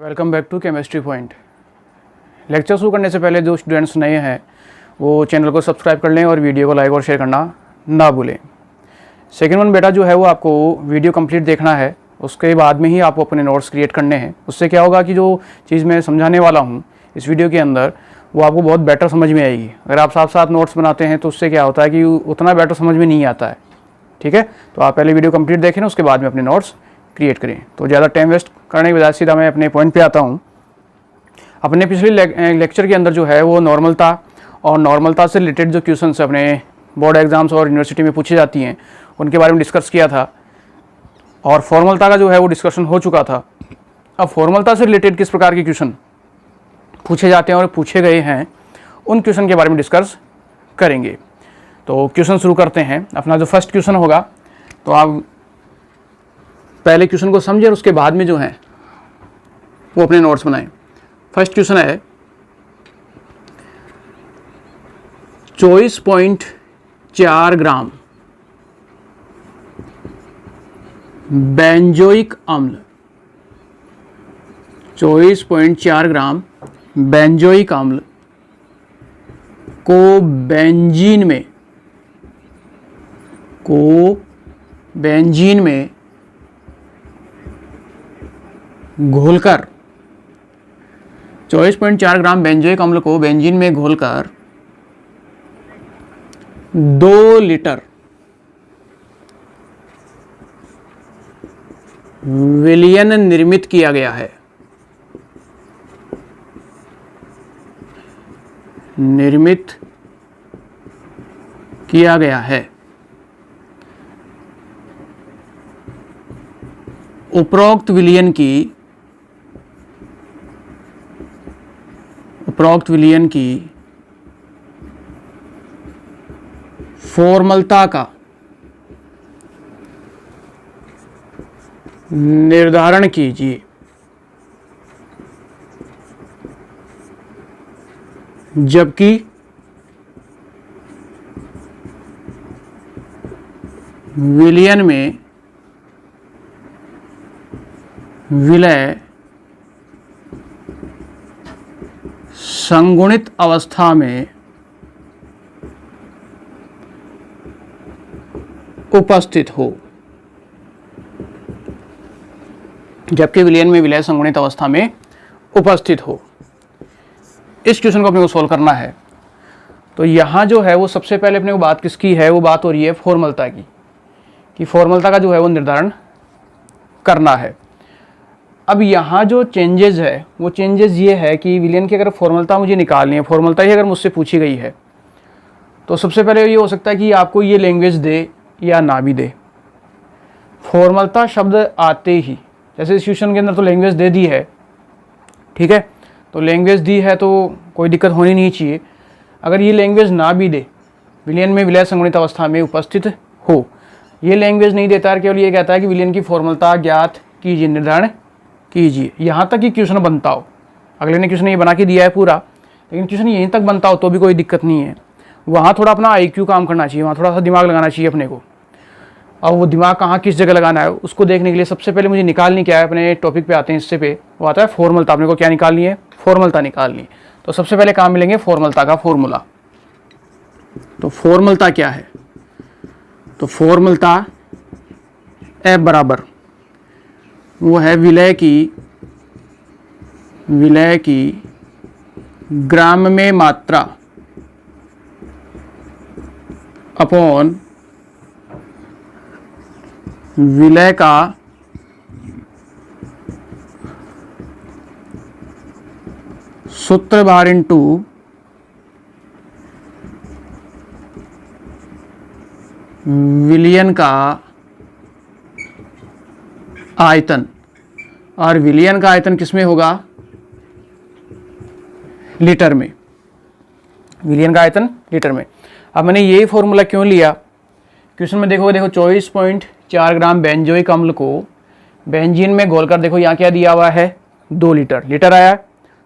Welcome back to chemistry point. Lecture शुरू करने से पहले जो स्टूडेंट्स नए हैं वो चैनल को सब्सक्राइब कर लें और वीडियो को लाइक और शेयर करना ना भूलें। सेकेंड वन बेटा जो है वो आपको वीडियो कंप्लीट देखना है, उसके बाद में ही आपको अपने नोट्स क्रिएट करने हैं। उससे क्या होगा कि जो चीज़ मैं समझाने वाला हूँ इस वीडियो के अंदर वो आपको बहुत बेटर समझ में आएगी। अगर आप साथ साथ नोट्स बनाते हैं तो उससे क्या होता है कि उतना बेटर समझ में नहीं आता है। ठीक है, तो आप पहले वीडियो कंप्लीट देखें ना, उसके बाद में अपने नोट्स क्रिएट करें। तो ज़्यादा टाइम वेस्ट करने के बजाय सीधा मैं अपने पॉइंट पे आता हूँ। अपने पिछले लेक्चर के अंदर जो है वो नॉर्मलता और नॉर्मलता से रिलेटेड जो क्वेश्चंस अपने बोर्ड एग्जाम्स और यूनिवर्सिटी में पूछी जाती हैं उनके बारे में डिस्कस किया था, और फॉर्मलता का जो है वो डिस्कशन हो चुका था। अब फॉर्मलता से रिलेटेड किस प्रकार के क्वेश्चन पूछे जाते हैं और पूछे गए हैं उन क्वेश्चन के बारे में डिस्कस करेंगे। तो क्वेश्चन शुरू करते हैं। अपना जो फर्स्ट क्वेश्चन होगा, तो आप पहले क्वेश्चन को समझें और उसके बाद में जो है वो अपने नोट्स बनाएं। फर्स्ट क्वेश्चन है 24.4 ग्राम बेंजोइक अम्ल, 24.4 ग्राम बेंजोइक अम्ल को बेंजीन में घोलकर 24.4 ग्राम बेंजोइक अम्ल को बेंजीन में घोलकर 2 लीटर विलयन निर्मित किया गया है। उपरोक्त विलयन की फॉर्मलता का निर्धारण कीजिए। जबकि विलयन में विलय संगुणित अवस्था में उपस्थित हो। जबकि विलयन में विलय संगुणित अवस्था में उपस्थित हो। इस क्वेश्चन को अपने को सॉल्व करना है। तो यहाँ जो है वो सबसे पहले अपने को बात किसकी है, वो बात हो रही है फॉर्मलता की, कि फॉर्मलता का जो है वो निर्धारण करना है। अब यहाँ जो चेंजेस है वो चेंजेस ये है कि विलयन की अगर फॉर्मलता मुझे निकालनी है, फॉर्मलता ही अगर मुझसे पूछी गई है, तो सबसे पहले ये हो सकता है कि आपको ये लैंग्वेज दे या ना भी दे। फॉर्मलता शब्द आते ही, जैसे इस क्वेश्चन के अंदर तो लैंग्वेज दे दी है, ठीक है, तो लैंग्वेज दी है तो कोई दिक्कत होनी नहीं चाहिए। अगर ये लैंग्वेज ना भी दे, विलयन में विलय संगुणित अवस्था में उपस्थित हो, ये लैंग्वेज नहीं देता है, केवल ये कहता है कि विलयन की फॉर्मलता ज्ञात कीजिए, निर्धारण कीजिए, यहाँ तक ही क्वेश्चन बनता हो। अगले ने क्वेश्चन ये बना के दिया है पूरा, लेकिन क्वेश्चन यहीं तक बनता हो तो भी कोई दिक्कत नहीं है। वहाँ थोड़ा अपना IQ काम करना चाहिए, वहाँ थोड़ा सा दिमाग लगाना चाहिए अपने को। और वो दिमाग कहाँ किस जगह लगाना है उसको देखने के लिए सबसे पहले मुझे निकालनी क्या है, अपने टॉपिक पे आते हैं। इससे पे वो आता है फॉर्मलता। अपने को क्या निकालनी है, फॉर्मलता निकालनी है। तो सबसे पहले काम मिलेंगे फॉर्मलता का फॉर्मूला। तो फॉर्मलता क्या है, तो फॉर्मलता F बराबर वो है विलय की ग्राम में मात्रा अपॉन विलय का सूत्रभार इंटू विलयन का आयतन। और विलयन का आयतन किसमें होगा, लीटर में। विलयन का आयतन लीटर में। अब मैंने यही फॉर्मूला क्यों लिया, क्वेश्चन में देखो 24.4 ग्राम बेंजोइक अम्ल को बेंजीन में घोलकर, देखो यहाँ क्या दिया हुआ है, 2 लीटर, लीटर आया।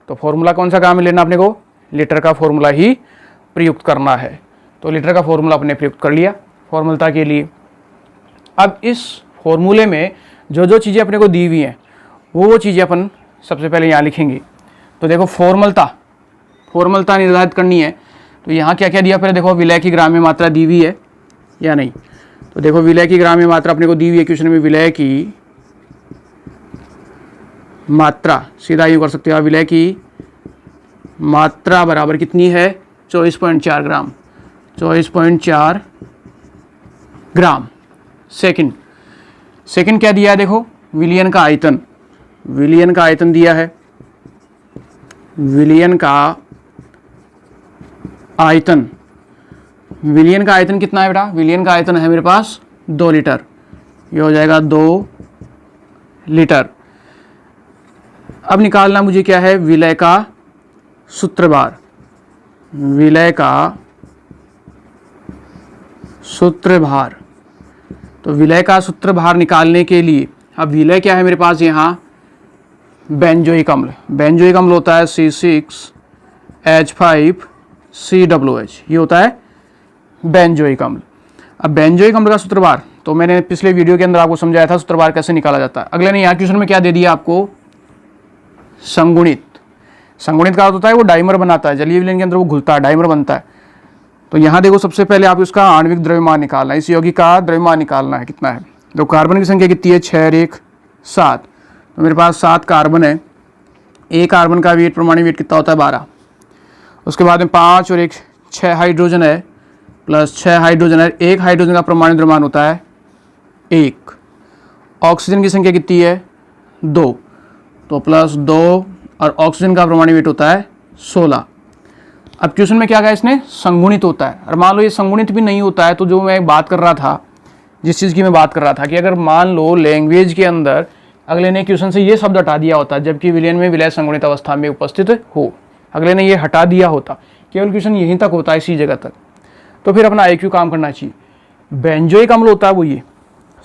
तो फॉर्मूला कौन सा काम लेना अपने को, लीटर का फॉर्मूला ही प्रयुक्त करना है। तो लीटर का फॉर्मूला अपने प्रयुक्त कर लिया फॉर्मूलता के लिए। अब इस फॉर्मूले में जो जो चीज़ें अपने को दी हुई हैं वो चीज़ें अपन सबसे पहले यहाँ लिखेंगे। तो देखो फॉर्मलता निर्धारित करनी है। तो यहाँ क्या क्या दिया, पहले देखो विलय की ग्राम्य मात्रा दी हुई है या नहीं। तो देखो विलय की ग्राम्य मात्रा अपने को दी हुई है क्वेश्चन में। विलय की मात्रा सीधा यूँ कर सकते हो, विलय की मात्रा बराबर कितनी है, 24.4 ग्राम, 24.4 ग्राम। सेकंड क्या दिया है, देखो विलयन का आयतन दिया है। विलयन का आयतन कितना है बेटा, विलयन का आयतन है मेरे पास 2 लीटर, ये हो जाएगा 2 लीटर। अब निकालना मुझे क्या है, विलय का सूत्रभार। तो विलय का सूत्रभार निकालने के लिए, अब विलय क्या है मेरे पास यहाँ, बेंजोइक अम्ल होता है C6H5COOH, ये होता है बेंजोइक अम्ल। अब बेंजोइक अम्ल का सूत्रभार तो मैंने पिछले वीडियो के अंदर आपको समझाया था सूत्रभार कैसे निकाला जाता है। अगले ने यहाँ क्वेश्चन में क्या दे दिया आपको, संगुणित का अर्थ होता है वो डाइमर बनाता है, जलीय विलयन के अंदर वो घुलता है, डाइमर बनता है। तो यहाँ देखो सबसे पहले आप उसका आणविक द्रव्यमान निकालना है, इस यौगिक का द्रव्यमान निकालना है कितना है। तो कार्बन की संख्या कितनी है, 6 और 1 7। तो मेरे पास 7 कार्बन है, एक कार्बन का वेट परमाणु वेट कितना होता है 12। उसके बाद में 5 और 1 6 हाइड्रोजन है, प्लस 6 हाइड्रोजन है, एक हाइड्रोजन का परमाणु द्रव्यमान होता है 1। ऑक्सीजन की संख्या कितनी है 2, तो प्लस 2 और ऑक्सीजन का परमाणु वेट होता है 16। अब क्वेश्चन में क्या कहा इसने, संगुणित होता है। और मान लो ये संगुणित भी नहीं होता है, तो जो मैं बात कर रहा था, जिस चीज़ की मैं बात कर रहा था कि अगर मान लो लैंग्वेज के अंदर अगले ने क्वेश्चन से ये शब्द हटा दिया होता जबकि विलयन में विलय संगुणित अवस्था में उपस्थित हो, अगले ने ये हटा दिया होता, केवल क्वेश्चन यहीं तक होता है, इसी जगह तक, तो फिर अपना IQ काम करना चाहिए। बेंजोइक अम्ल होता है वो ये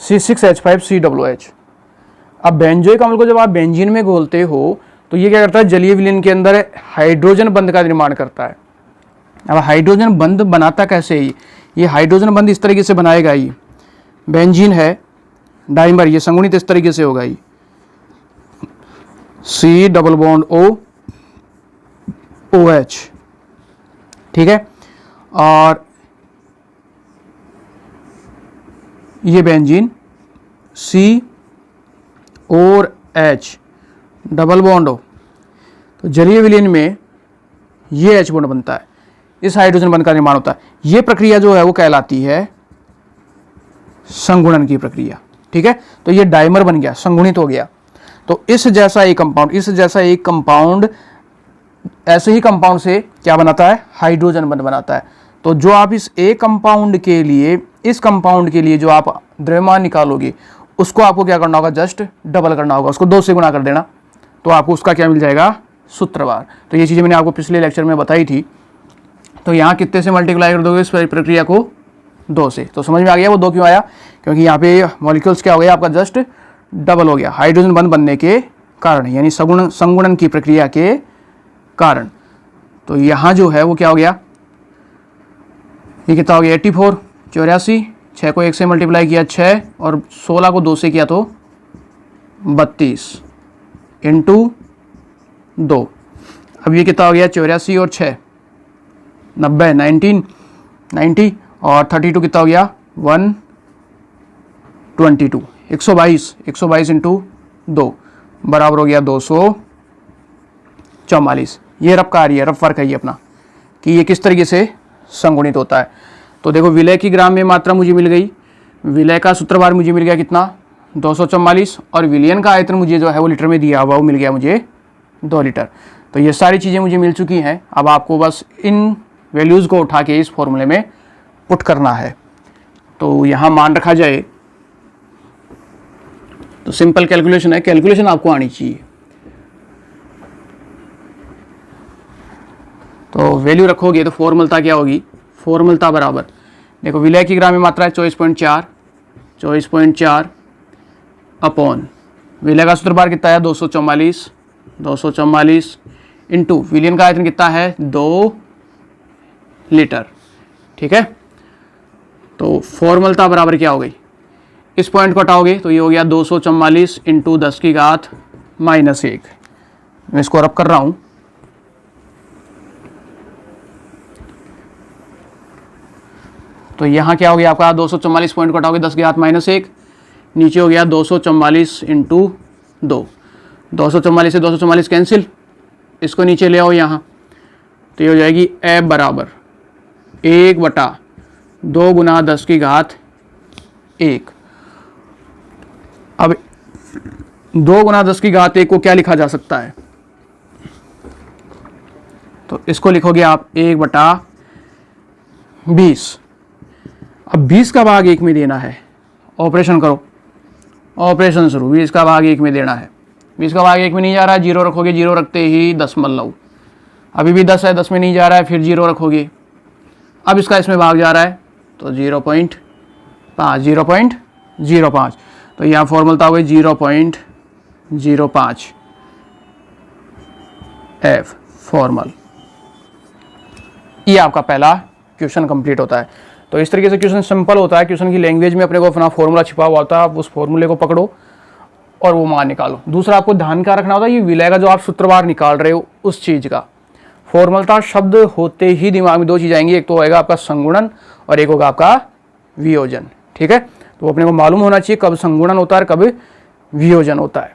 C6H5COOH। अब बेंजोइक अम्ल को जब आप बेंजीन में घोलते हो तो ये क्या करता है, जलीय विलयन के अंदर हाइड्रोजन बंध का निर्माण करता है। अब हाइड्रोजन बंध बनाता कैसे है, ये हाइड्रोजन बंध इस तरीके से बनाएगा, ये बेंजीन है डाइमर, ये संगुणित इस तरीके से होगा, ये C+OH, ठीक है। और ये बेंजीन C और H डबल बॉन्ड हो, तो जलीय विलयन में ये H बॉन्ड बनता है, इस हाइड्रोजन बंध का निर्माण होता है। ये प्रक्रिया जो है वो कहलाती है संगुणन की प्रक्रिया, ठीक है। तो ये डाइमर बन गया, संगुणित हो गया। तो इस जैसा एक कंपाउंड ऐसे ही कंपाउंड से क्या बनाता है, हाइड्रोजन बंध बनाता है। तो जो आप इस एक कंपाउंड के लिए, इस कंपाउंड के लिए जो आप द्रव्यमान निकालोगे उसको आपको क्या करना होगा, जस्ट डबल करना होगा, उसको 2 से गुणा कर देना, तो आपको उसका क्या मिल जाएगा, सूत्रभार। तो ये चीज़ें मैंने आपको पिछले लेक्चर में बताई थी। तो यहाँ कितने से मल्टीप्लाई कर दोगे इस प्रक्रिया को, 2 से। तो समझ में आ गया वो 2 क्यों आया, क्योंकि यहाँ पे मॉलिक्यूल्स क्या हो गया आपका, जस्ट डबल हो गया हाइड्रोजन बंध बनने के कारण, यानी संगुणन की प्रक्रिया के कारण। तो यहाँ जो है वो क्या हो गया, ये कितना हो गया 84, 84, 6 को 1 से मल्टीप्लाई किया 6 और 16 को 2 से किया तो 32 इंटू 2। अब ये कितना हो गया, 84 और 6 90, 90 और 32 कितना हो गया 122, 122 इंटू 2 बराबर हो गया 244। ये रफ कार्य है, रफ फर्क है ये अपना, कि ये किस तरीके से संगुणित होता है। तो देखो विलय की ग्राम्य मात्रा मुझे मिल गई, विलय का सूत्रभार मुझे मिल गया कितना 244, और विलयन का आयतन मुझे जो है वो लीटर में दिया हुआ वो मिल गया मुझे 2 लीटर। तो ये सारी चीज़ें मुझे मिल चुकी हैं। अब आपको बस इन वैल्यूज़ को उठा के इस फॉर्मूले में पुट करना है। तो यहाँ मान रखा जाए तो सिंपल कैलकुलेशन है, कैलकुलेशन आपको आनी चाहिए। तो वैल्यू रखोगे तो फॉर्मूलता क्या होगी, फॉर्मूलता बराबर देखो विलय की ग्राम्य मात्रा है 24.4 अपॉन विलय का सूत्रभार कितना है 244 इंटू विलयन का आयतन कितना है 2 लीटर, ठीक है। तो फॉर्मूलता बराबर क्या हो गई, इस पॉइंट को हटाओगे तो ये हो गया 244 इंटू 10 की घात -1, मैं इसको रब कर रहा हूं। तो यहां क्या हो गया आपका 244 पॉइंट कटाओगे 10 की घात -1, नीचे हो गया 244 इंटू 2, 244 से 244 कैंसिल, इसको नीचे ले आओ यहाँ, तो ये हो जाएगी F बराबर 1/2 गुना 10 की घात 1। अब 2 गुना 10 की घात 1 को क्या लिखा जा सकता है, तो इसको लिखोगे आप 1/20। अब 20 का भाग 1 में देना है, ऑपरेशन करो, ऑपरेशन शुरू। 20 का भाग 1 में देना है, 20 का भाग 1 में नहीं जा रहा है, 0 रखोगे, 0 रखते ही 10 मतलब, अभी भी 10 है, 10 में नहीं जा रहा है, फिर 0 रखोगे, अब इसका इसमें भाग जा रहा है तो 0.05, तो यहाँ फॉर्मूला हो गई 0.05 F फॉर्मल। ये आपका पहला क्वेश्चन कंप्लीट होता है। तो इस तरीके से क्वेश्चन सिंपल होता है, क्वेश्चन की लैंग्वेज में अपने को अपना फॉर्मूला छिपा हुआ होता है, आप उस फॉर्मूले को पकड़ो और वो मान निकालो। दूसरा आपको ध्यान क्या रखना होता है, ये विलय का जो आप सूत्रवार निकाल रहे हो उस चीज़ का फॉर्मलता शब्द होते ही दिमाग में 2 चीज़ आएंगी, एक तो होगा आपका संगुणन और एक होगा आपका वियोजन। ठीक है, तो अपने को मालूम होना चाहिए कब संगुणन होता है और कब वियोजन होता है।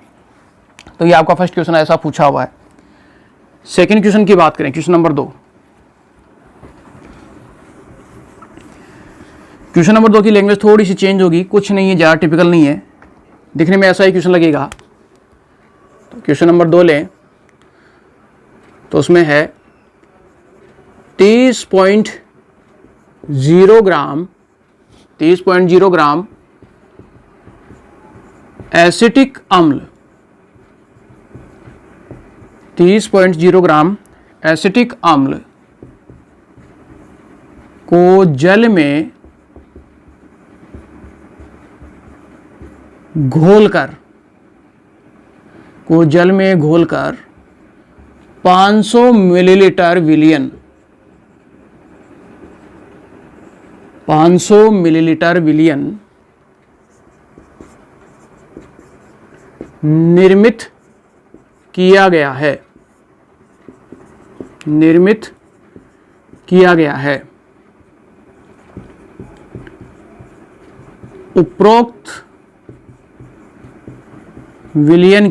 तो ये आपका फर्स्ट क्वेश्चन ऐसा पूछा हुआ है। सेकेंड क्वेश्चन की बात करें, क्वेश्चन नंबर 2। क्वेश्चन नंबर 2 की लैंग्वेज थोड़ी सी चेंज होगी, कुछ नहीं है, ज़्यादा टिपिकल नहीं है, दिखने में ऐसा ही क्वेश्चन लगेगा। तो क्वेश्चन नंबर 2 लें तो उसमें है 30.0 ग्राम एसिटिक अम्ल, 30.0 ग्राम एसिटिक अम्ल को जल में घोलकर 500 मिलीलीटर विलियन निर्मित किया गया है। उपरोक्त विलयन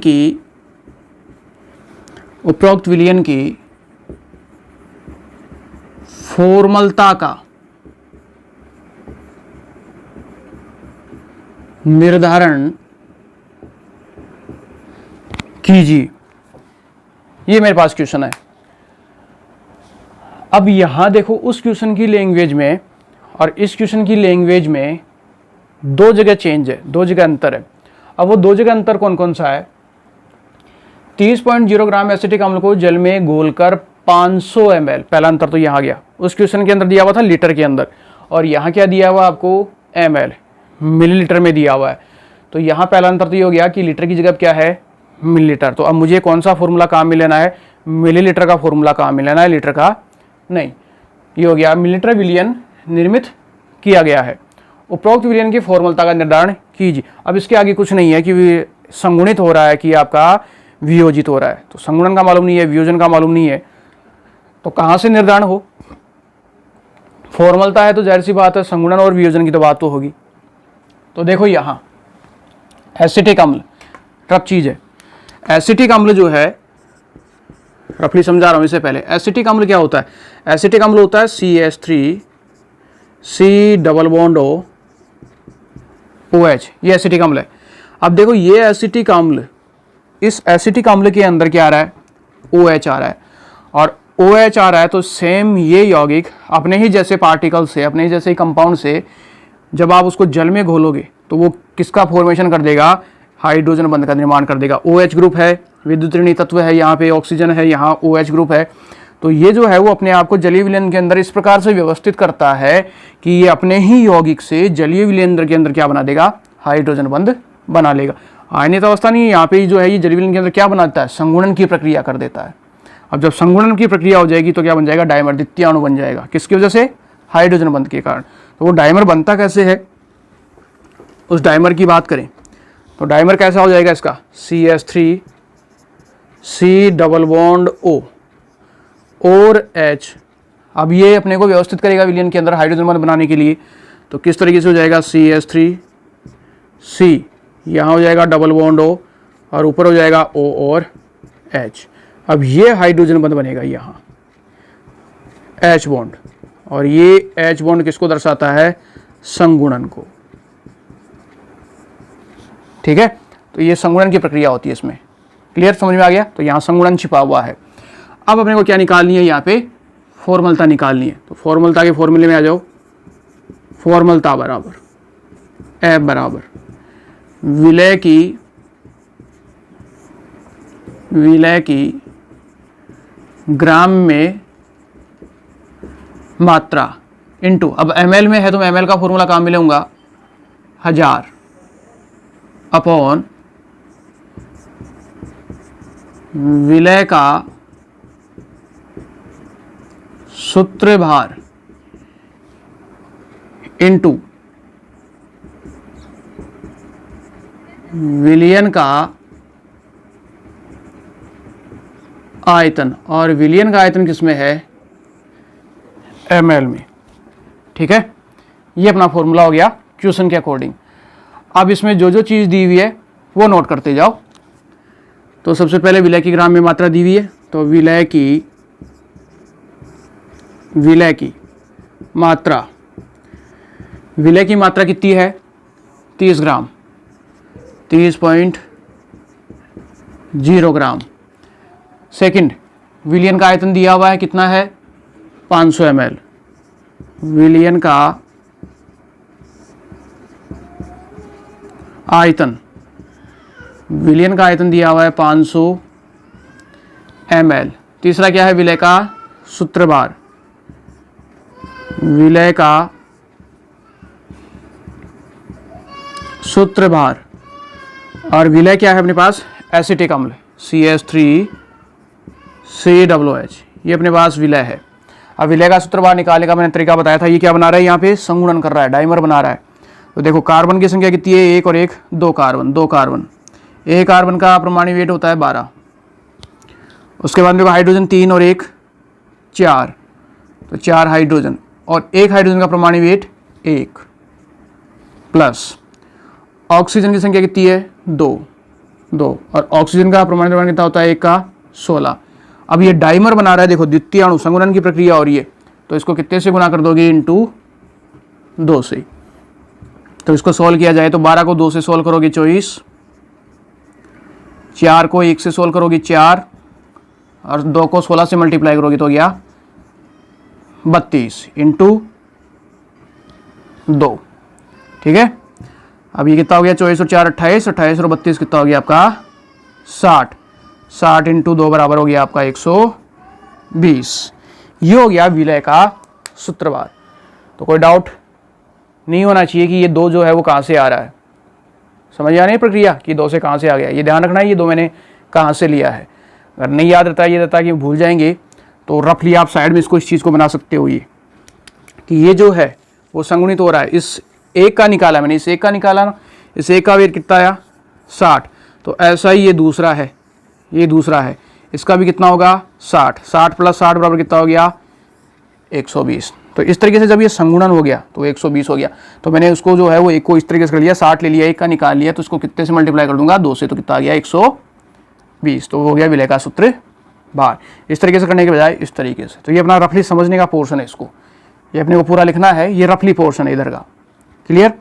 की फॉर्मलता का निर्धारण कीजिए। ये मेरे पास क्वेश्चन है। अब यहां देखो, उस क्वेश्चन की लैंग्वेज में और इस क्वेश्चन की लैंग्वेज में 2 जगह चेंज है, 2 जगह अंतर है। अब वो 2 जगह अंतर कौन कौन सा है, 30.0 ग्राम एसिटिक अम्ल को जल में घोलकर 500 ml, पहला अंतर तो यहाँ गया। उस क्वेश्चन के अंदर दिया हुआ था लीटर के अंदर, और यहाँ क्या दिया हुआ आपको ml, मिलीलीटर में दिया हुआ है। तो यहाँ पहला अंतर तो ये हो गया कि लीटर की जगह क्या है, मिलीलीटर। तो अब मुझे कौन सा फॉर्मूला काम में लेना है, मिलीलीटर का फॉर्मूला काम में लेना है, लीटर का नहीं। ये हो गया मिलीलीटर विलियन निर्मित किया गया है। उपरोक्त विलयन की फॉर्मलता का निर्धारण कीजिए। अब इसके आगे कुछ नहीं है कि संगुणित हो रहा है कि आपका वियोजित हो रहा है। तो संगुणन का मालूम नहीं है, वियोजन का मालूम नहीं है, तो कहाँ से निर्धारण हो। फॉर्मलता है तो जाहिर सी बात है संगुणन और वियोजन की तो बात तो होगी। तो देखो यहाँ एसिटिक अम्ल रफ चीज़ है। एसिटिक अम्ल जो है, रफली समझा रहा हूँ इससे पहले, एसिटिक अम्ल क्या होता है। एसिटिक अम्ल होता है CH3C डबल बॉन्ड OH, ये एसिटिक अम्ल है। अब देखो ये एसिटिक अम्ल, इस एसिटिक अम्ल के अंदर क्या आ रहा है, OH आ रहा है, और OH आ रहा है तो सेम ये यौगिक अपने ही जैसे पार्टिकल से, अपने ही जैसे कंपाउंड से जब आप उसको जल में घोलोगे तो वो किसका फॉर्मेशन कर देगा, हाइड्रोजन बंध का निर्माण कर देगा। OH ग्रुप है, विद्युत ऋणी तत्व है, यहाँ पे ऑक्सीजन है, यहाँ OH ग्रुप है। तो ये जो है वो अपने आप को जलीय विलयन के अंदर इस प्रकार से व्यवस्थित करता है कि ये अपने ही यौगिक से जलीय विलयन के अंदर क्या बना देगा, हाइड्रोजन बंध बना लेगा। आयनित अवस्था नहीं, यहाँ पे जो है ये जलीय विलयन के अंदर क्या बनाता है, संगुणन की प्रक्रिया कर देता है। अब जब संगुणन की प्रक्रिया हो जाएगी तो क्या बन जाएगा, डायमर, द्वितीय अणु बन जाएगा। किसकी वजह से, हाइड्रोजन बंध के कारण। तो वो डायमर बनता कैसे है, उस डायमर की बात करें तो डायमर कैसा हो जाएगा इसका, C डबल बॉन्ड O और H। अब ये अपने को व्यवस्थित करेगा विलयन के अंदर हाइड्रोजन बॉन्ड बनाने के लिए। तो किस तरीके से हो जाएगा, CH3C, यहाँ हो जाएगा डबल बॉन्ड O और ऊपर हो जाएगा O और H। अब ये हाइड्रोजन बॉन्ड बनेगा यहाँ H बॉन्ड, और ये H बॉन्ड किसको दर्शाता है, संगुणन को। ठीक है, तो ये संगुणन की प्रक्रिया होती है इसमें। क्लियर, समझ में आ गया। तो यहाँ संगुणन छिपा हुआ है। अब अपने को क्या निकालनी है, यहाँ पे फॉर्मलता निकालनी है। तो फॉर्मलता के फॉर्मूले में आ जाओ। फॉर्मलता बराबर F बराबर विलय की ग्राम में मात्रा इनटू, अब ml में है तो ml का फॉर्मूला कहाँ मिलेगा, 1000 अपॉन विलय का सूत्र भार इनटू विलयन का आयतन, और विलयन का आयतन किसमें है, ml में। ठीक है, ये अपना फॉर्मूला हो गया क्वेश्चन के अकॉर्डिंग। अब इसमें जो जो चीज़ दी हुई है वो नोट करते जाओ। तो सबसे पहले विलय की ग्राम में मात्रा दी हुई है, तो विलय की मात्रा, विलय की मात्रा कितनी है, 30 ग्राम, 30.0 ग्राम। सेकंड, विलयन का आयतन दिया हुआ है, कितना है, 500 ml। विलयन का आयतन, विलयन का आयतन दिया हुआ है 500 ml। तीसरा क्या है, विलय का सूत्र भार, विलय का सूत्र भार, और विलय क्या है अपने पास, एसिटिक अम्ल CH3COOH, ये अपने पास विलय है। अब विलय का सूत्र भार निकालने का मैंने तरीका बताया था। ये क्या बना रहा है, यहाँ पे संगुणन कर रहा है, डाइमर बना रहा है। तो देखो कार्बन की संख्या कितनी है, एक और एक, दो कार्बन। एक कार्बन का परमाणु वेट होता है 12। उसके बाद देखो हाइड्रोजन 3 और 1 4, तो 4 हाइड्रोजन, और एक हाइड्रोजन का परमाणु वेट 1, प्लस ऑक्सीजन की संख्या कितनी है, 2, और ऑक्सीजन का परमाणु द्रव्यमान कितना होता है, 1 का 16। अब ये डाइमर बना रहा है, देखो द्वितीय अणु, संगुणन की प्रक्रिया हो रही है। तो इसको कितने से गुणा कर दोगे, इनटू 2 से। तो इसको सॉल्व किया जाए तो 12 को 2 से सॉल्व करोगे 24, 4 को 1 से सॉल्व करोगे 4, और 2 को 16 से मल्टीप्लाई करोगे तो गया 32 इंटू 2। ठीक है, अब ये कितना हो गया, 24 और 4 28, 28 और 32 कितना हो गया आपका 60, 60 इंटू 2 बराबर हो गया आपका 120। ये हो गया विलय का सूत्र भार। तो कोई डाउट नहीं होना चाहिए कि ये 2 जो है वो कहाँ से आ रहा है। समझ आ रही है प्रक्रिया कि 2 से कहाँ से आ गया, ये ध्यान रखना है, ये 2 मैंने कहाँ से लिया है। अगर नहीं याद रहता, ये रहता कि भूल जाएंगे, तो रफली आप साइड में इसको, इस चीज़ को बना सकते हो, ये कि ये जो है वो संगुणित हो रहा है। इस एक का निकाला मैंने, इस एक का निकाला ना, इस एक का वेट कितना आया 60। तो ऐसा ही ये दूसरा है, ये दूसरा है, इसका भी कितना होगा 60, 60 प्लस 60 बराबर कितना हो गया 120। तो इस तरीके से जब ये संगुणन हो गया तो 120 हो गया। तो मैंने उसको जो है वो एक को इस तरीके से कर लिया, 60 ले लिया, एक का निकाल लिया, तो उसको कितने से मल्टीप्लाई कर दूंगा 2 से, तो कितना आ गया 120। तो हो गया विलय का सूत्र भार। इस तरीके से करने के बजाय इस तरीके से। तो ये अपना रफली समझने का पोर्शन है, इसको ये अपने को पूरा लिखना है, ये रफली पोर्शन है इधर का। क्लियर,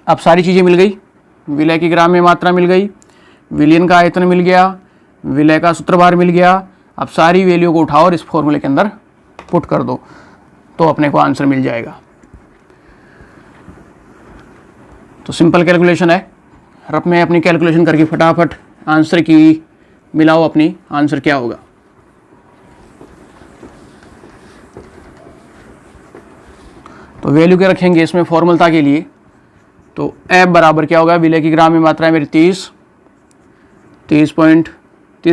अब सारी चीज़ें मिल गई, विलय की ग्राम में मात्रा मिल गई, विलयन का आयतन मिल गया, विलय का सूत्र भार मिल गया। अब सारी वैल्यू को उठाओ और इस फॉर्मूले के अंदर पुट कर दो, तो अपने को आंसर मिल जाएगा। तो सिंपल कैलकुलेशन है। रफ में अपनी कैलकुलेशन करके फटाफट आंसर की मिलाओ, अपनी आंसर क्या होगा। तो वैल्यू क्या रखेंगे इसमें फॉर्मूलता के लिए, तो F बराबर क्या होगा, विलय की ग्राम में मात्रा है मेरी 30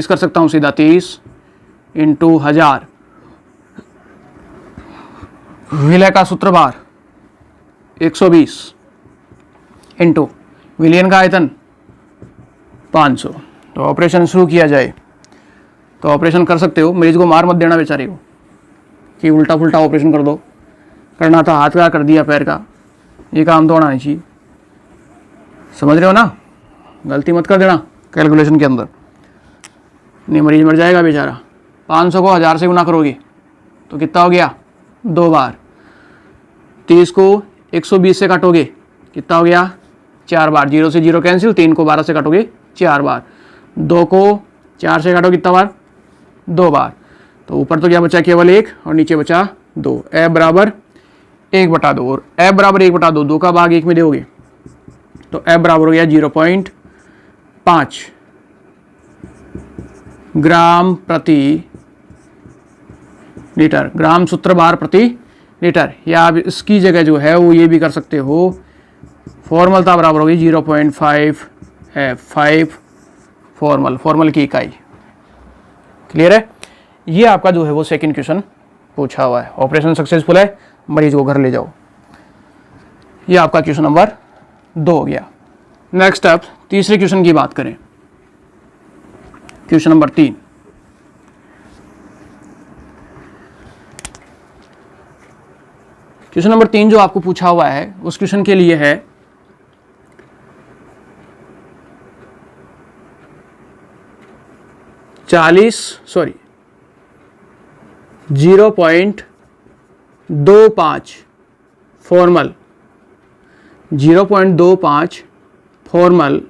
कर सकता हूँ सीधा, 30 इंटू 1000, विलय का सूत्र भार 120 इंटू विलयन का आयतन 500। तो ऑपरेशन शुरू किया जाए। तो ऑपरेशन कर सकते हो, मरीज को मार मत देना बेचारे को कि उल्टा पुल्टा ऑपरेशन कर दो। करना था हाथ का कर दिया पैर का, ये काम तो होना नहीं चाहिए। समझ रहे हो ना, गलती मत कर देना कैलकुलेशन के अंदर, नहीं मरीज मर जाएगा बेचारा। 500 को 1000 से गुना करोगे तो कितना हो गया 2 बार। 30 को 120 से काटोगे कितना हो गया 4 बार। 0 से 0 कैंसिल, 3 को 12 से काटोगे 4 बार। 2 को 4 से काटो कितना बार 2 बार। तो ऊपर तो क्या बचा केवल 1 और नीचे बचा 2। F बराबर 1/2 और F बराबर 1/2, 2 का भाग 1 में दोगे तो F बराबर हो गया 0.5 ग्राम प्रति लीटर, ग्राम सूत्र बार प्रति लीटर। या आप इसकी जगह जो है वो ये भी कर सकते हो, फॉर्मलता बराबर होगी 0.5 F5 फॉर्मल की इकाई। क्लियर है। ये आपका जो है वो सेकंड क्वेश्चन पूछा हुआ है। ऑपरेशन सक्सेसफुल है, मरीज को घर ले जाओ। ये आपका क्वेश्चन नंबर 2 हो गया। नेक्स्ट अब तीसरे क्वेश्चन की बात करें, क्वेश्चन नंबर 3। क्वेश्चन नंबर 3 जो आपको पूछा हुआ है उस क्वेश्चन के लिए है 0.25 फॉर्मल 0.25 फॉर्मल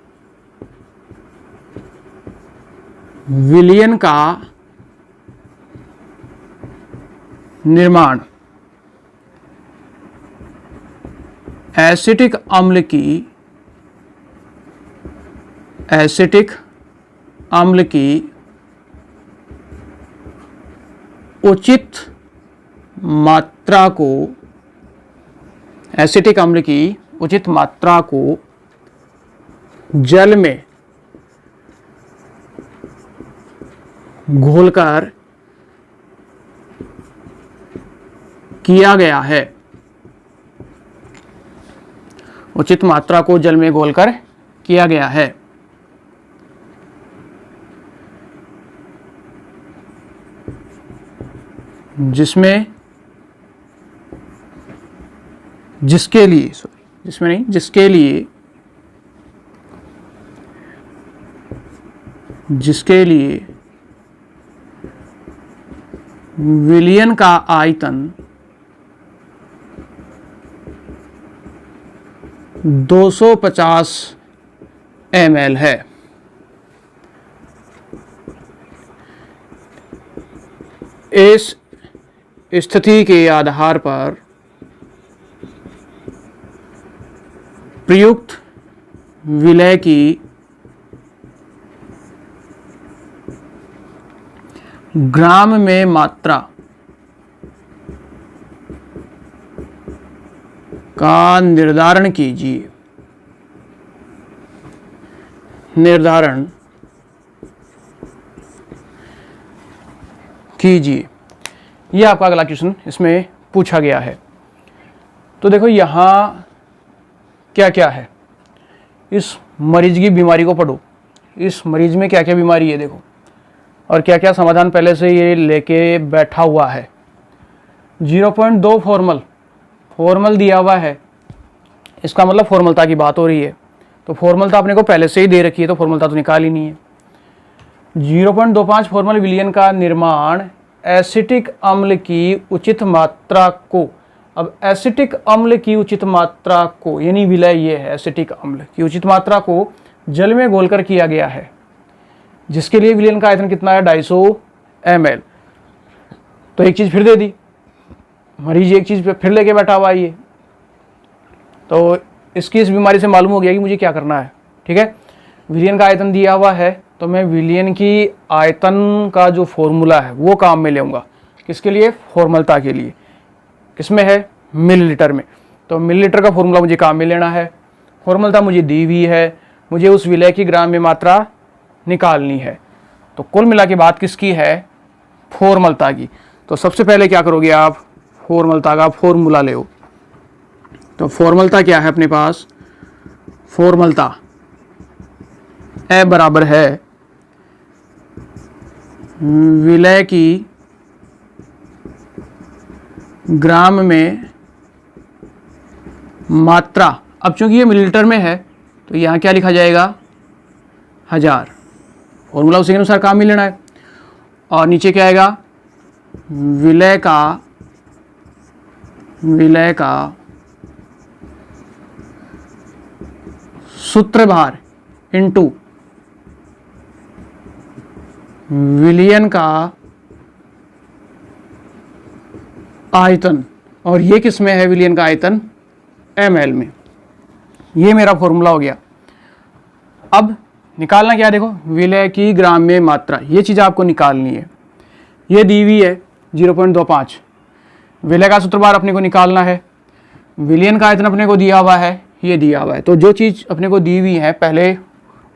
विलयन का निर्माण एसिटिक अम्ल की उचित मात्रा को, एसिटिक अम्ल की उचित मात्रा को जल में घोलकर किया गया है। उचित मात्रा को जल में घोलकर किया गया है। जिसके लिए विलयन का आयतन 250 ml है। इस स्थिति के आधार पर प्रयुक्त विलय की ग्राम में मात्रा का निर्धारण कीजिए। ये आपका अगला क्वेश्चन इसमें पूछा गया है। तो देखो यहाँ क्या क्या है, इस मरीज की बीमारी को पढ़ो। इस मरीज में क्या क्या बीमारी है देखो, और क्या क्या समाधान पहले से ये लेके बैठा हुआ है। 0.2 फॉर्मल दिया हुआ है, इसका मतलब फॉर्मलता की बात हो रही है। तो फॉर्मलता अपने को पहले से ही दे रखी है, तो फॉर्मलता तो निकाल ही नहीं है। 0.25 फॉर्मल विलयन का निर्माण एसिटिक अम्ल की उचित मात्रा को, अब एसिटिक अम्ल की उचित मात्रा को यानी विलय ये है, एसिटिक अम्ल की उचित मात्रा को जल में घोलकर किया गया है, जिसके लिए विलयन का आयतन कितना है 250 ml। तो एक चीज़ फिर दे दी, मरीज एक चीज़ फिर लेके बैठा हुआ है ये। तो इसकी इस बीमारी से मालूम हो गया कि मुझे क्या करना है। ठीक है, विलयन का आयतन दिया हुआ है तो मैं विलयन की आयतन का जो फॉर्मूला है वो काम में लेऊंगा। किसके लिए? फॉर्मलता के लिए। किसमें है? मिलीलीटर में। तो मिलीलीटर का फॉर्मूला मुझे काम में लेना है, फॉर्मलता मुझे दी हुई है, मुझे उस विलय की ग्राम में मात्रा निकालनी है। तो कुल मिला के बात किसकी है? फॉर्मलता की। तो सबसे पहले क्या करोगे आप? फॉर्मलता का फॉर्मूला ले। तो फॉर्मलता क्या है अपने पास? फॉर्मलता ए बराबर है विलय की ग्राम में मात्रा, अब चूंकि ये मिलीलीटर में है तो यहाँ क्या लिखा जाएगा, 1000। फॉर्मूला उसी के अनुसार काम ही लेना है। और नीचे क्या आएगा, विलय का सूत्रभार इनटू विलियन का आयतन, और ये किस में है, विलियन का आयतन ml में। ये मेरा फॉर्मूला हो गया। अब निकालना क्या है, देखो विलय की ग्राम में मात्रा, ये चीज़ आपको निकालनी है। ये दी हुई है 0.25। विलय का सूत्रभार अपने को निकालना है, विलियन का आयतन अपने को दिया हुआ है, ये दिया हुआ है। तो जो चीज़ अपने को दी हुई है पहले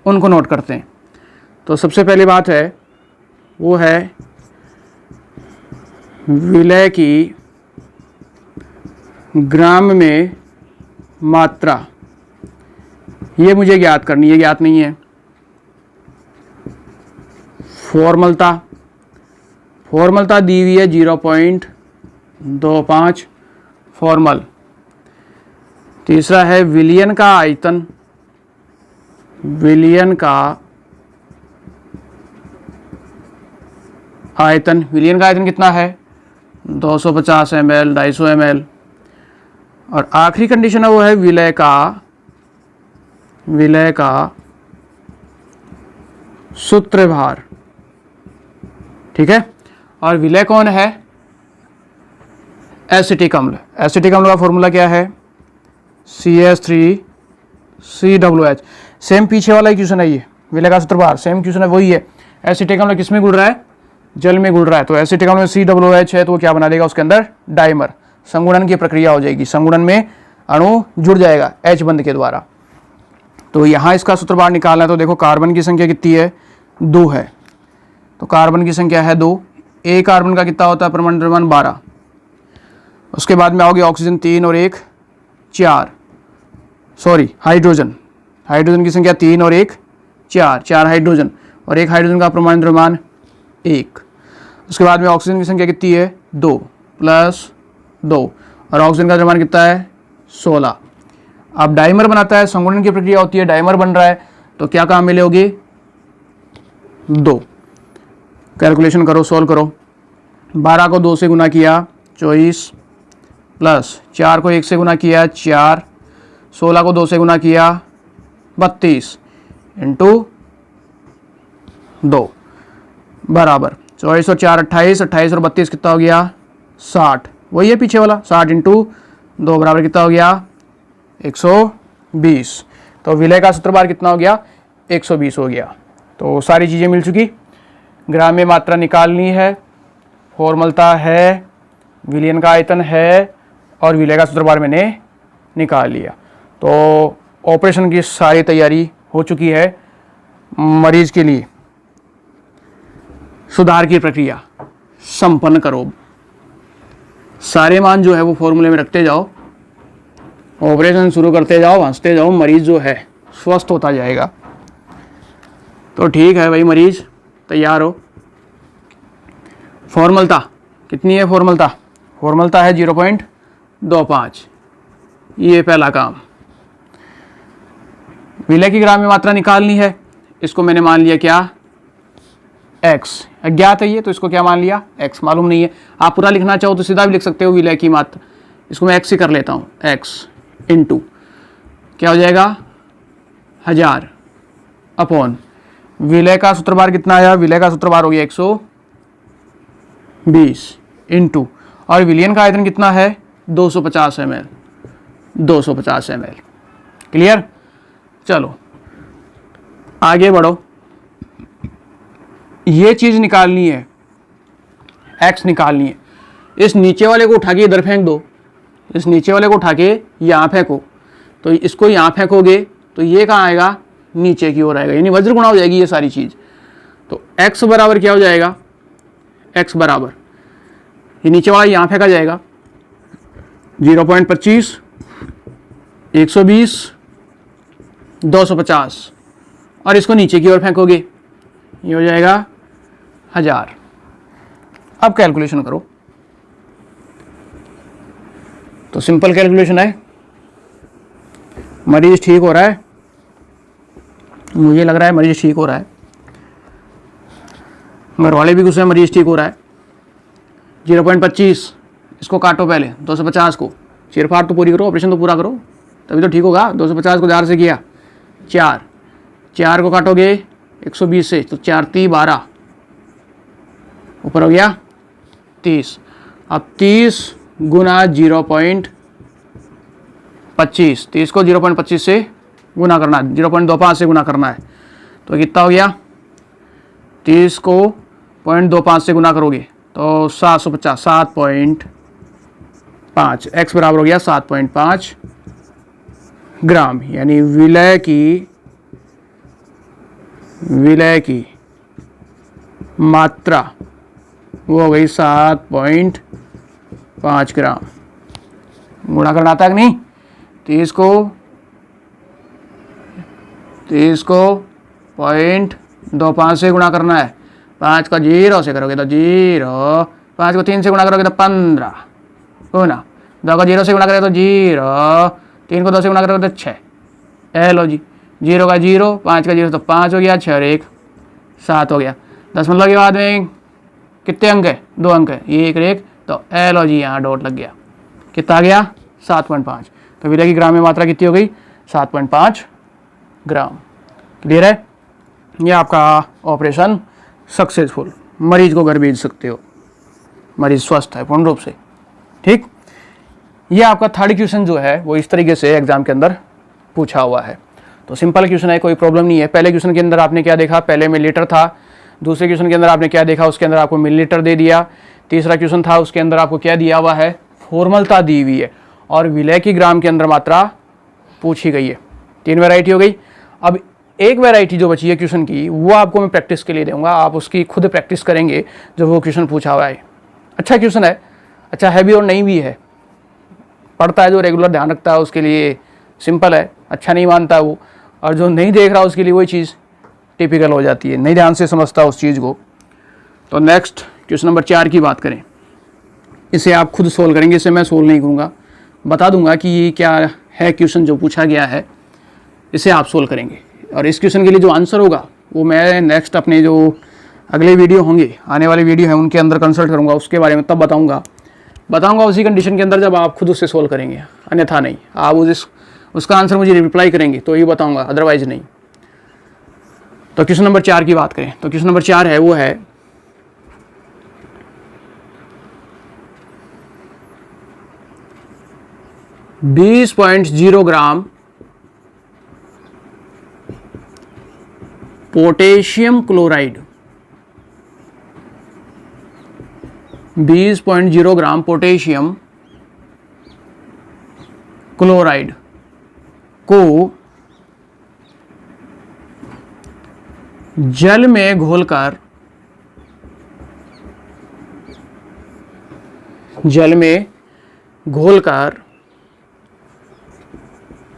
उनको नोट करते हैं। तो सबसे पहली बात है वो है विलय की ग्राम में मात्रा, ये मुझे ज्ञात करनी है, ज्ञात नहीं है। फॉर्मलता दी हुई है 0.25 फॉर्मल। तीसरा है विलियन का आयतन, विलियन का आयतन कितना है, 250 ml, 250 ml। और आखिरी कंडीशन है वो है विलय का सूत्रभार, ठीक है। और विलय कौन है, एसिटिक अम्ल। एसिटिक अम्ल का फॉर्मूला क्या है, CH3COOH। सेम पीछे वाला क्वेश्चन है ये, विलय का सूत्रभार सेम क्वेश्चन है, वही है। एसिटिक अम्ल किस में घुल रहा है, जल में घुल रहा है। तो एसिटिक अम्ल में COOH है तो वो क्या बना देगा, उसके अंदर डाइमर, संगुणन की प्रक्रिया हो जाएगी, संगुणन में अणु जुड़ जाएगा H बंध के द्वारा। तो यहाँ इसका सूत्रभार निकालना है। तो देखो कार्बन की संख्या कितनी है, 2 है। तो कार्बन की संख्या है 2, एक कार्बन का कितना होता है, परमाणु द्रव्यमान 12। उसके बाद में आओगे ऑक्सीजन 3 और 1 4, सॉरी हाइड्रोजन की संख्या 3 और 1 4 हाइड्रोजन, और एक हाइड्रोजन का परमाणु द्रव्यमान 1। उसके बाद में ऑक्सीजन की संख्या कितनी है, 2 + 2, और ऑक्सीजन का द्रव्यमान कितना है, 16। अब डाइमर बनाता है, संगुणन की प्रक्रिया होती है, डाइमर बन रहा है, तो क्या काम मिले होगी, 2। कैलकुलेशन करो, सॉल्व करो। 12 को 2 से गुना किया 24, प्लस 4 को 1 से गुना किया 4, 16 को 2 से गुना किया 32 इंटू 2 बराबर 24 और 4 28, 28 और 32 कितना हो गया, 60। वही है पीछे वाला, 60 इंटू 2 बराबर कितना हो गया, 120। तो विलय का सूत्रभार कितना हो गया, 120 हो गया। तो सारी चीज़ें मिल चुकी। ग्राम में मात्रा निकालनी है, फॉर्मलता है, विलियन का आयतन है, और विलय का सूत्रभार मैंने निकाल लिया। तो ऑपरेशन की सारी तैयारी हो चुकी है। मरीज के लिए सुधार की प्रक्रिया संपन्न करो। सारे मान जो है वो फॉर्मूले में रखते जाओ, ऑपरेशन शुरू करते जाओ, हंसते जाओ, मरीज जो है स्वस्थ होता जाएगा। तो ठीक है भाई, मरीज तैयार हो। फॉर्मलता कितनी है, फॉर्मलता है 0.25। ये पहला काम। विलय की ग्राम में मात्रा निकालनी है, इसको मैंने मान लिया क्या, x। अज्ञात है ये, तो इसको क्या मान लिया, x। मालूम नहीं है, आप पूरा लिखना चाहो तो सीधा भी लिख सकते हो विलय की मात्रा, इसको मैं x ही कर लेता हूँ, x इंटू क्या हो जाएगा, 1000 अपॉन विलय का सूत्रभार कितना आया, विलय का सूत्रभार हो गया 120 इंटू, और विलियन का आयतन कितना है, 250 ml, 250 ml। क्लियर। चलो आगे बढ़ो। ये चीज निकालनी है, x निकालनी है। इस नीचे वाले को उठा के इधर फेंक दो, इस नीचे वाले को उठा के यहाँ फेंको, तो इसको यहाँ फेंकोगे तो ये कहाँ आएगा, नीचे की ओर आएगा, यानी वज्र गुणा हो जाएगी ये सारी चीज। तो x बराबर क्या हो जाएगा, x बराबर ये नीचे वाला यहाँ फेंका जाएगा 0.25, 120, 250, और इसको नीचे की ओर फेंकोगे, ये हो जाएगा 1000। अब कैलकुलेशन करो, तो सिंपल कैलकुलेशन है, मरीज ठीक हो रहा है, मुझे लग रहा है मरीज ठीक हो रहा है, घर वाले भी गुस्से, मरीज ठीक हो रहा है। 0.25 इसको काटो पहले, 250 को चीरफाड़ तो पूरी करो, ऑपरेशन तो पूरा करो, तभी तो ठीक होगा। 250 को 4 से किया, 4 को काटोगे 120 से, तो 4 × 3 = 12, ऊपर हो गया 30। अब 30 गुना 0.25, 30 को 0.25 से गुना करना है, 0.25 से गुना करना है, तो कितना हो गया, 30 को 0.25 से गुना करोगे तो 750, 7.5, x बराबर हो गया 7.5 ग्राम, यानी विलय की मात्रा वो हो गई 7.5 ग्राम। गुणा करना आता है कि नहीं, 30 को 0.25 से गुणा करना है, 5 का 0 से करोगे तो 0, 5 को 3 से गुणा करोगे तो 15, हो ना, 2 का 0 से गुणा करोगे तो 0, 3 को 2 से गुणा करोगे तो 6, लो जी, 0 का 0, 5 का 0 तो 5 हो गया, 6 और 1 7 हो गया। दशमलव के बाद में कितने अंक है, 2 अंक है, ये 1 और 1, तो लो जी यहाँ डॉट लग गया, कितना आ गया 7.5। तो विलय की ग्राम में मात्रा कितनी हो गई, 7.5 ग्राम। क्लियर है, ये आपका ऑपरेशन सक्सेसफुल, मरीज को घर भेज सकते हो, मरीज स्वस्थ है पूर्ण रूप से। ठीक, ये आपका थर्ड क्वेश्चन जो है वो इस तरीके से एग्जाम के अंदर पूछा हुआ है। तो सिंपल क्वेश्चन है, कोई प्रॉब्लम नहीं है। पहले क्वेश्चन के अंदर आपने क्या देखा, पहले मिलीलीटर था, दूसरे क्वेश्चन के अंदर आपने क्या देखा, उसके अंदर आपको मिलीलीटर दे दिया, तीसरा क्वेश्चन था उसके अंदर आपको क्या दिया हुआ है, फॉर्मलता दी हुई है, और विलय की ग्राम के अंदर मात्रा पूछी गई है। 3 वैरायटी हो गई। अब एक वैरायटी जो बची है क्वेश्चन की, वो आपको मैं प्रैक्टिस के लिए दूंगा, आप उसकी खुद प्रैक्टिस करेंगे जब वो क्वेश्चन पूछा हुआ है। अच्छा क्वेश्चन है, अच्छा है भी और नहीं भी है, पढ़ता है जो रेगुलर ध्यान रखता है उसके लिए सिंपल है, अच्छा नहीं मानता वो, और जो नहीं देख रहा उसके लिए वही चीज़ टिपिकल हो जाती है, नहीं ध्यान से समझता उस चीज़ को। तो नेक्स्ट क्वेश्चन नंबर 4 की बात करें, इसे आप खुद सोल्व करेंगे, इसे मैं सोल्व नहीं करूँगा, बता दूंगा कि ये क्या है क्वेश्चन जो पूछा गया है, इसे आप सोल्व करेंगे। और इस क्वेश्चन के लिए जो आंसर होगा वो मैं नेक्स्ट अपने जो अगले वीडियो होंगे, आने वाले वीडियो हैं उनके अंदर कंसल्ट करूँगा, उसके बारे में तब बताऊँगा उसी कंडीशन के अंदर जब आप खुद उससे सोल्व करेंगे, अन्यथा नहीं। आप उसका आंसर मुझे रिप्लाई करेंगे तो ये बताऊँगा, अदरवाइज नहीं। तो क्वेश्चन नंबर 4 की बात करें, तो क्वेश्चन नंबर 4 है वो है 20.0 gram potassium chloride, 20.0 gram potassium chloride को जल में घोलकर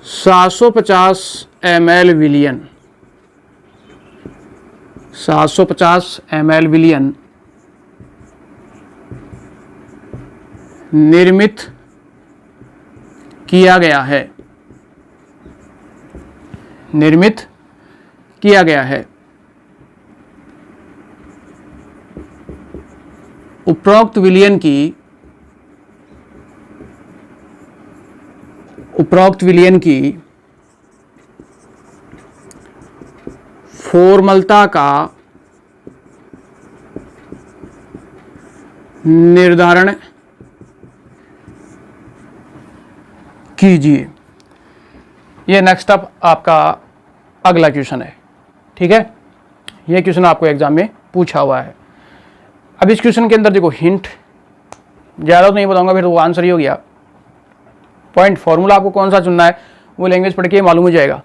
750 ml विलियन 750 ml विलियन निर्मित किया गया है। उपरोक्त विलयन की फॉर्मलता का निर्धारण कीजिए। ये नेक्स्ट अप आपका अगला क्वेश्चन है, ठीक है। ये क्वेश्चन आपको एग्जाम में पूछा हुआ है। अब इस क्वेश्चन के अंदर देखो, हिंट ज़्यादा तो नहीं बताऊंगा, फिर तो वो आंसर ही हो गया। पॉइंट फॉर्मूला आपको कौन सा चुनना है वो लैंग्वेज पढ़ के मालूम हो जाएगा।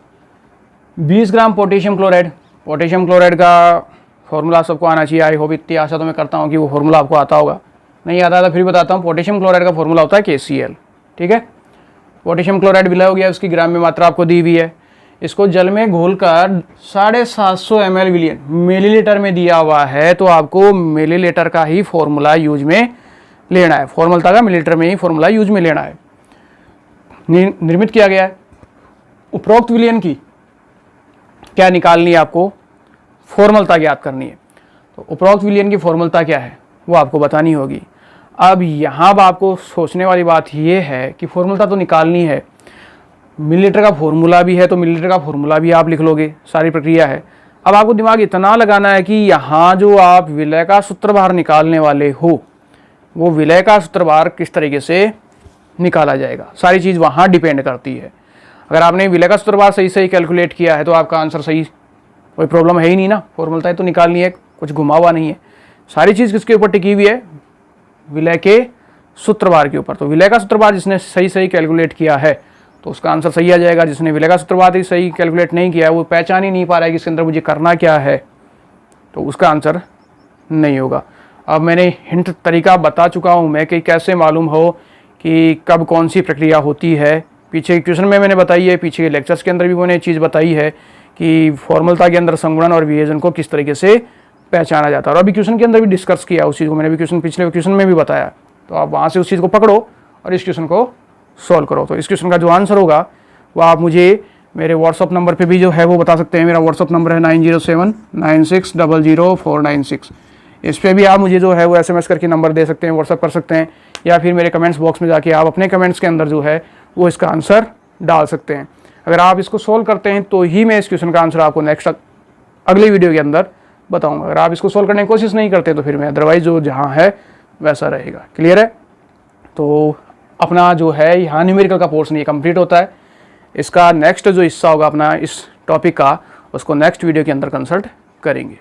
20 ग्राम पोटेशियम क्लोराइड का फॉर्मूला सबको आना चाहिए। आई होप, इतनी आशा तो मैं करता हूँ कि वो फॉर्मूला आपको आता होगा। नहीं आता था फिर बताता हूँ। पोटेशियम क्लोराइड का फॉर्मूला होता है KCl, ठीक है। पोटेशियम क्लोराइड विलय हो गया, उसकी ग्राम में मात्रा आपको दी हुई है। इसको जल में घोलकर 750 ml विलियन मिलीलीटर में दिया हुआ है, तो आपको मिलीलीटर का ही फॉर्मूला यूज में लेना है, फॉर्मूलता का मिलीलीटर में ही फॉर्मूला यूज में लेना है। निर्मित किया गया है। उपरोक्त विलयन की क्या निकालनी है, आपको फॉर्मूलता ज्ञात करनी है। तो उपरोक्त विलयन की फॉर्मूलता क्या है वो आपको बतानी होगी। अब यहाँ आपको सोचने वाली बात ये है कि फॉर्मूलता तो निकालनी है, मिलीलीटर का फॉर्मूला भी है, तो मिलीलीटर का फॉर्मूला भी आप लिख लोगे, सारी प्रक्रिया है। अब आपको दिमाग इतना लगाना है कि यहाँ जो आप विलय का सूत्रभार निकालने वाले हो, वो विलय का सूत्रभार किस तरीके से निकाला जाएगा, सारी चीज़ वहाँ डिपेंड करती है। अगर आपने विलय का सूत्रभार सही सही कैलकुलेट किया है तो आपका आंसर सही, कोई प्रॉब्लम है ही नहीं ना, फॉर्मूलता तो निकालनी है, कुछ घुमा हुआ नहीं है। सारी चीज़ किसके ऊपर टिकी हुई है, विलय के सूत्रभार के ऊपर। तो विलय का सूत्रभार जिसने सही सही कैलकुलेट किया है तो उसका आंसर सही आ जाएगा। जिसने विलय का सूत्रभार ही सही कैलकुलेट नहीं किया है, वो पहचान ही नहीं पा रहा है कि इसके अंदर मुझे करना क्या है, तो उसका आंसर नहीं होगा। अब मैंने हिंट तरीका बता चुका हूँ मैं कि कैसे मालूम हो कि कब कौन सी प्रक्रिया होती है। पीछे के क्वेश्चन में मैंने बताई है, पीछे के लेक्चर्स के अंदर भी मैंने चीज़ बताई है कि फॉर्मूलता के अंदर संगुणन और वियोजन को किस तरीके से पहचाना जाता है। और अभी क्वेश्चन के अंदर भी डिस्कस किया उस चीज़ को मैंने, भी क्वेश्चन पिछले क्वेश्चन में भी बताया। तो आप वहाँ से उस चीज़ को पकड़ो और इस क्वेश्चन को सॉल्व करो। तो इस क्वेश्चन का जो आंसर होगा वो आप मुझे मेरे व्हाट्सअप नंबर पे भी जो है वो बता सकते हैं। मेरा व्हाट्सअप नंबर है 9079600496। इस पर भी आप मुझे जो है वो SMS करके नंबर दे सकते हैं, व्हाट्सअप कर सकते हैं, या फिर मेरे कमेंट्स बॉक्स में जाके आप अपने कमेंट्स के अंदर जो है वो इसका आंसर डाल सकते हैं। अगर आप इसको सोल्व करते हैं तो ही मैं इस क्वेश्चन का आंसर आपको नेक्स्ट अगले वीडियो के अंदर बताऊंगा। अगर आप इसको सोल्व करने की कोशिश नहीं करते तो फिर मैं अदरवाइज जो जहाँ है वैसा रहेगा। क्लियर है? तो अपना जो है यहाँ न्यूमेरिकल का पोर्शन ये कंप्लीट होता है। इसका नेक्स्ट जो हिस्सा होगा अपना इस टॉपिक का, उसको नेक्स्ट वीडियो के अंदर कंसल्ट करेंगे।